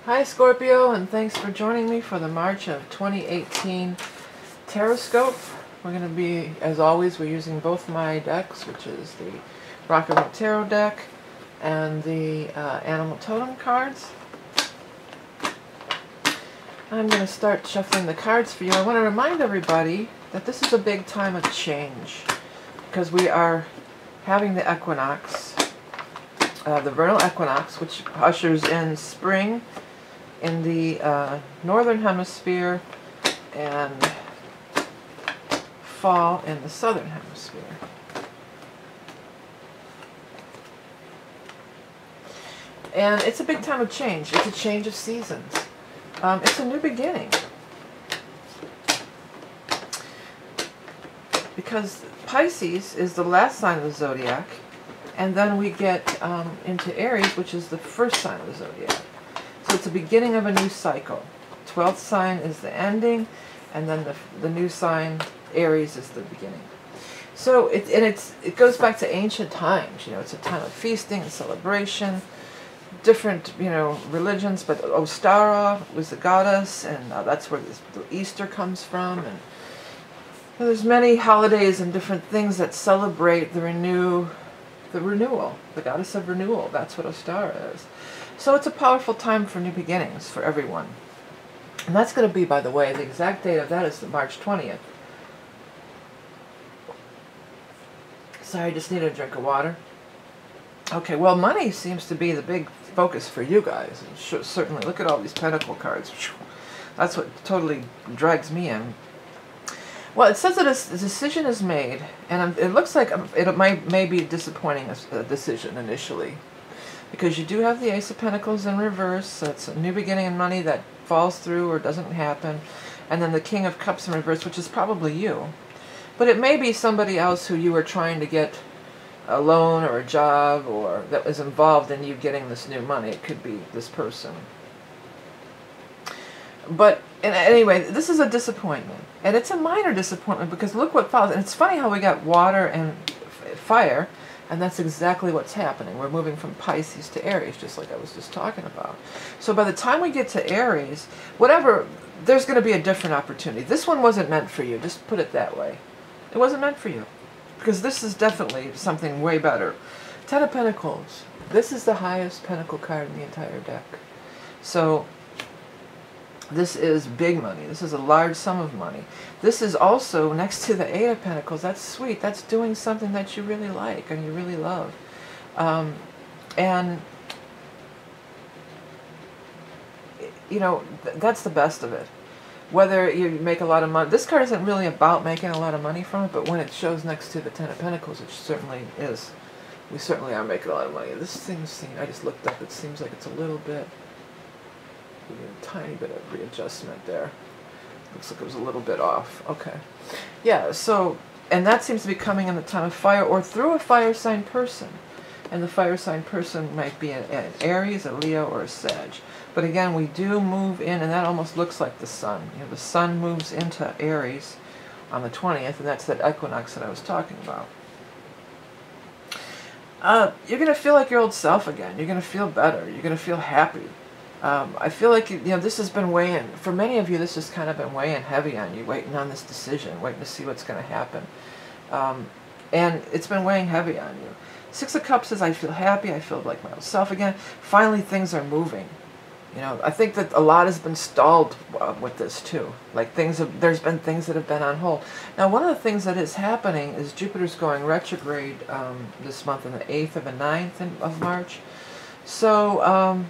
Hi Scorpio, and thanks for joining me for the March of 2018 Taroscope. We're going to be, as always, we're using both my decks, which is the Rock and Roll Tarot deck and the Animal Totem cards. I'm going to start shuffling the cards for you. I want to remind everybody that this is a big time of change because we are having the equinox, the vernal equinox, which ushers in spring in the northern hemisphere and fall in the southern hemisphere. And it's a big time of change. It's a change of seasons. It's a new beginning. Because Pisces is the last sign of the zodiac, and then we get into Aries, which is the first sign of the zodiac. So it's the beginning of a new cycle. 12th sign is the ending, and then the new sign, Aries, is the beginning. So it goes back to ancient times. You know, it's a time of feasting and celebration. Different, you know, religions, but Ostara was the goddess, and that's where the Easter comes from. And there's many holidays and different things that celebrate the renewal, the goddess of renewal. That's what Ostara is. So it's a powerful time for new beginnings for everyone. And that's going to be, by the way, the exact date of that is March 20th. Sorry, I just need a drink of water. Okay, well, money seems to be the big focus for you guys. And certainly, look at all these pentacle cards. That's what totally drags me in. Well, it says that a decision is made, and it looks like it may be disappointing a decision initially. Because you do have the Ace of Pentacles in reverse, so it's a new beginning in money that falls through or doesn't happen. And then the King of Cups in reverse, which is probably you. But it may be somebody else who you were trying to get a loan or a job, or that was involved in you getting this new money. It could be this person. But anyway, this is a disappointment. And it's a minor disappointment because look what follows. And it's funny how we got water and fire, and that's exactly what's happening. We're moving from Pisces to Aries, just like I was just talking about. So by the time we get to Aries, whatever, there's going to be a different opportunity. This one wasn't meant for you. Just put it that way. It wasn't meant for you. Because this is definitely something way better. Ten of Pentacles. This is the highest pentacle card in the entire deck. So this is big money. This is a large sum of money. This is also next to the Eight of Pentacles. That's sweet. That's doing something that you really like and you really love. And, you know, that's the best of it. Whether you make a lot of money. This card isn't really about making a lot of money from it, but when it shows next to the Ten of Pentacles, it certainly is. We certainly are making a lot of money. This thing, I just looked up, it seems like it's a little bit, a tiny bit of readjustment there. Looks like it was a little bit off. Okay. Yeah, so, and that seems to be coming in the time of fire or through a fire sign person. And the fire sign person might be an Aries, a Leo, or a Sag. But again, we do move in, and that almost looks like the sun. You know, the sun moves into Aries on the 20th, and that's that equinox that I was talking about. You're going to feel like your old self again. You're going to feel better. You're going to feel happy. I feel like, you know, this has been weighing, for many of you, this has kind of been weighing heavy on you, waiting on this decision, waiting to see what's going to happen. And it's been weighing heavy on you. Six of Cups says, I feel happy, I feel like my old self again. Finally, things are moving. You know, I think that a lot has been stalled with this too. Like there's been things that have been on hold. Now, one of the things that is happening is Jupiter's going retrograde this month on the 8th and the 9th of March. So,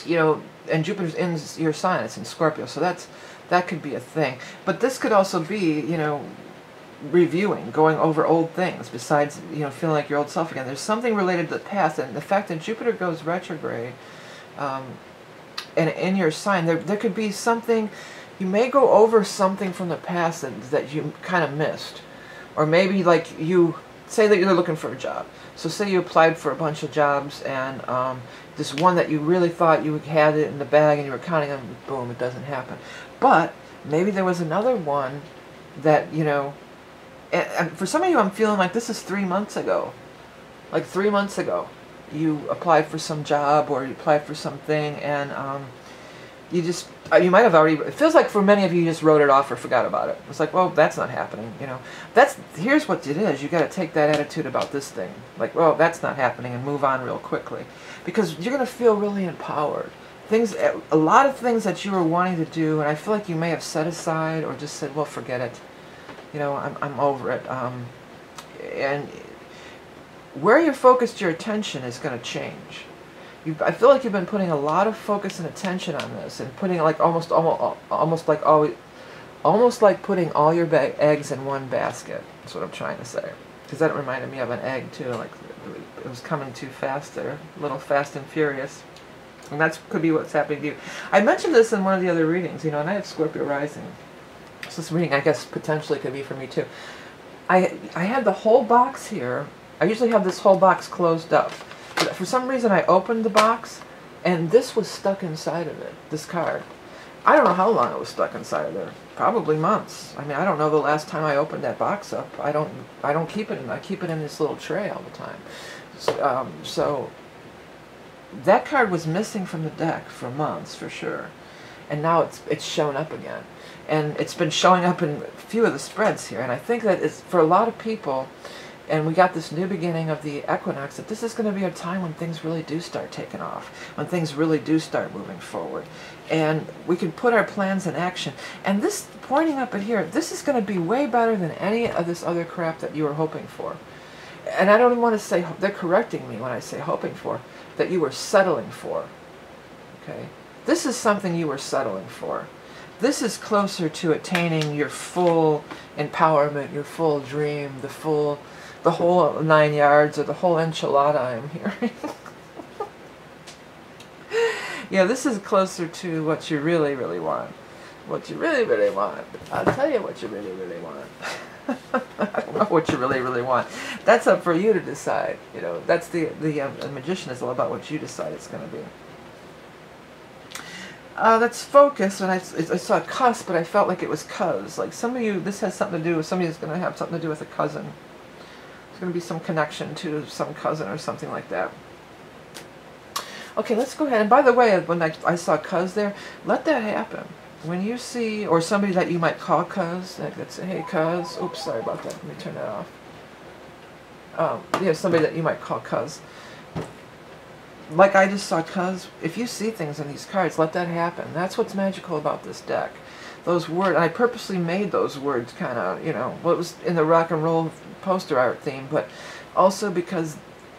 you know, and Jupiter's in your sign, it's in Scorpio, so that could be a thing. But this could also be, you know, reviewing, going over old things, besides, you know, feeling like your old self again. There's something related to the past, and the fact that Jupiter goes retrograde, and in your sign, there could be something, you may go over something from the past that you kind of missed. Or maybe, like, you say that you're looking for a job. So say you applied for a bunch of jobs, and this one that you really thought you had it in the bag, and you were counting on, boom, it doesn't happen. But maybe there was another one that, you know, and for some of you, I'm feeling like this is 3 months ago. Like 3 months ago. you applied for some job or you applied for something, and you might have already, it feels like for many of you, you just wrote it off or forgot about it. It's like, well, that's not happening, you know. Here's what it is. You got to take that attitude about this thing. Like, well, that's not happening, and move on real quickly. Because you're going to feel really empowered. A lot of things that you were wanting to do, and I feel like you may have set aside or just said, well, forget it. You know, I'm over it. And where you focused your attention is going to change. I feel like you've been putting a lot of focus and attention on this, and putting like almost like putting all your eggs in one basket. That's what I'm trying to say. Because that reminded me of an egg too, like it was coming too fast there, a little fast and furious. And that could be what's happening to you. I mentioned this in one of the other readings, you know, and I have Scorpio rising. So this reading, I guess, potentially could be for me too. I had the whole box here. I usually have this whole box closed up. But for some reason, I opened the box, and this was stuck inside of it, this card. I don't know how long it was stuck inside of there. Probably months. I mean, I don't know the last time I opened that box up. I don't keep it in. I keep it in this little tray all the time. So that card was missing from the deck for months, for sure. And now it's shown up again. And it's been showing up in a few of the spreads here. And I think that it's, for a lot of people, and we got this new beginning of the equinox, that this is going to be a time when things really do start taking off, when things really do start moving forward. And we can put our plans in action. And this, pointing up at here, this is going to be way better than any of this other crap that you were hoping for. And I don't even want to say, they're correcting me when I say hoping for, that you were settling for. Okay? This is something you were settling for. This is closer to attaining your full empowerment, your full dream, the whole 9 yards, or the whole enchilada I'm hearing. Yeah, this is closer to what you really, really want. What you really, really want. I'll tell you what you really, really want. I don't know what you really, really want. That's up for you to decide. You know, that's the magician is all about what you decide it's going to be. That's focus, and I saw cuss, but I felt like it was cuz. Like some of you, this has something to do with, somebody is going to have something to do with a cousin. There's going to be some connection to some cousin or something like that. Okay, let's go ahead. And by the way, when I saw cuz there, let that happen. When you see, or somebody that you might call cuz, like let's say, hey cuz, oops, sorry about that, let me turn that off. Yeah, somebody that you might call cuz. Like I just saw cuz, if you see things in these cards, let that happen. That's what's magical about this deck. Those words, and I purposely made those words kind of, you know, well, it was in the rock and roll poster art theme, but also because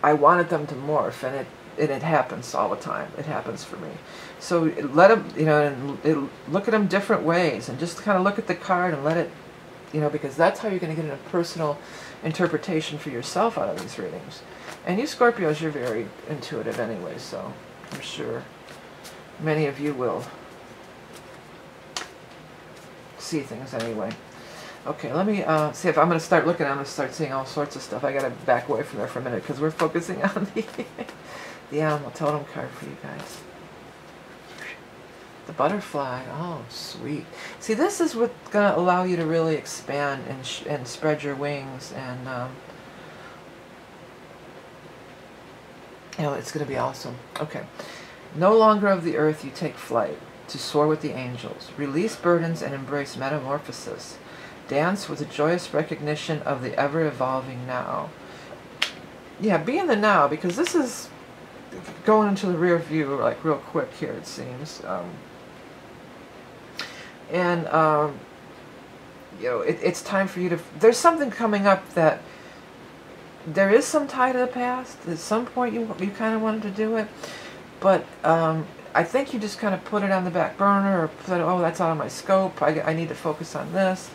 I wanted them to morph, and it happens all the time. It happens for me. So let them, you know, and look at them different ways, and just kind of look at the card and let it, you know, because that's how you're going to get a personal interpretation for yourself out of these readings. And you Scorpios, you're very intuitive anyway, so I'm sure many of you will see things anyway. Okay, let me see if I'm going to start looking. I'm going to start seeing all sorts of stuff. I got to back away from there for a minute because we're focusing on the animal totem card for you guys. The butterfly. Oh, sweet. See, this is what's going to allow you to really expand and spread your wings, and you know, it's going to be awesome. Okay. No longer of the earth you take flight, to soar with the angels. Release burdens and embrace metamorphosis. Dance with a joyous recognition of the ever-evolving now. Yeah, be in the now, because this is going into the rear view, like, real quick here, it seems. You know, it's time for you to... There's something coming up that... There is some tie to the past. At some point you kind of wanted to do it. But I think you just kind of put it on the back burner, or said, oh, that's out of my scope. I need to focus on this.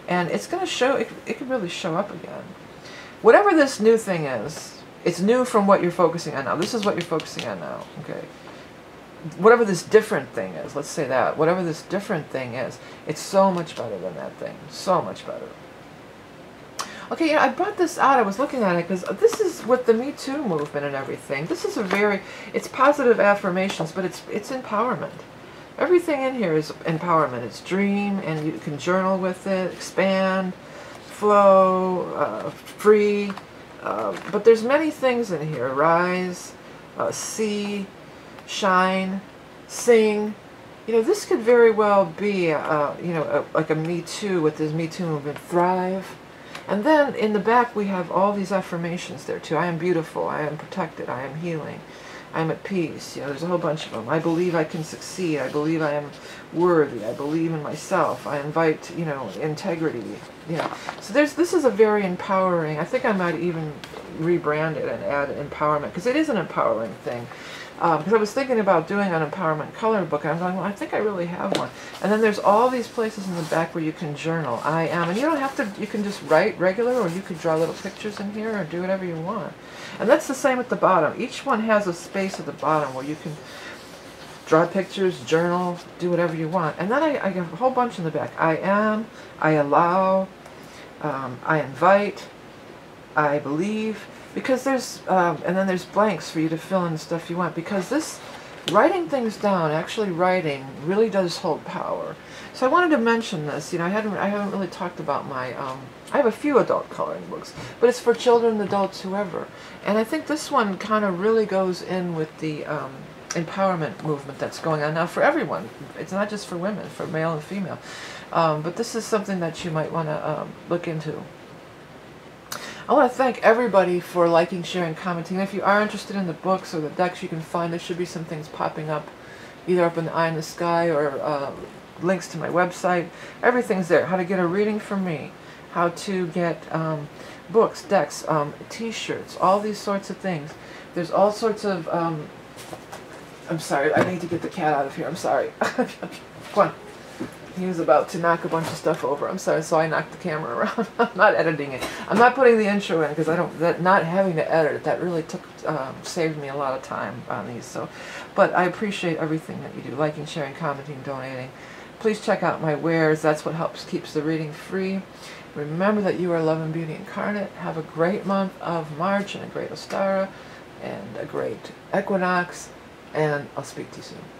And it's going to show... It could really show up again. Whatever this new thing is, it's new from what you're focusing on now. This is what you're focusing on now. Okay. Whatever this different thing is, let's say that. Whatever this different thing is, it's so much better than that thing. So much better. Okay, you know, I brought this out. I was looking at it because this is with the Me Too movement and everything. This is a very, it's positive affirmations, but it's empowerment. Everything in here is empowerment. It's dream, and you can journal with it, expand, flow, free. But there's many things in here. Rise. see, shine, sing. You know, this could very well be, you know, like a Me Too with this Me Too movement, thrive. And then in the back we have all these affirmations there too. I am beautiful, I am protected, I am healing, I am at peace. You know, there's a whole bunch of them. I believe I can succeed, I believe I am worthy, I believe in myself, I invite, you know, integrity. You know, so this is a very empowering, I think I might even rebrand it and add empowerment, because it is an empowering thing. Because I was thinking about doing an empowerment color book, and I'm going, well, I think I really have one. And then there's all these places in the back where you can journal. I am, and you don't have to, you can just write regular, or you could draw little pictures in here, or do whatever you want. And that's the same at the bottom. Each one has a space at the bottom where you can draw pictures, journal, do whatever you want. And then I have a whole bunch in the back. I am, I allow, I invite, I believe. Because there's, and then there's blanks for you to fill in the stuff you want. Because this, writing things down, actually writing, really does hold power. So I wanted to mention this. You know, I haven't really talked about my, I have a few adult coloring books, but it's for children, adults, whoever. And I think this one kind of really goes in with the empowerment movement that's going on now for everyone. It's not just for women, for male and female. But this is something that you might want to look into. I want to thank everybody for liking, sharing, commenting. If you are interested in the books or the decks, you can find, there should be some things popping up, either up in the eye in the sky or links to my website. Everything's there. How to get a reading from me, how to get books, decks, t-shirts, all these sorts of things. There's all sorts of, I'm sorry, I need to get the cat out of here. I'm sorry. Come on. He was about to knock a bunch of stuff over. I'm sorry, so I knocked the camera around. I'm not editing it. I'm not putting the intro in because I don't. Not having to edit it, that really took saved me a lot of time on these. So, but I appreciate everything that you do, liking, sharing, commenting, donating. Please check out my wares. That's what helps keeps the reading free. Remember that you are love and beauty incarnate. Have a great month of March and a great Ostara and a great equinox. And I'll speak to you soon.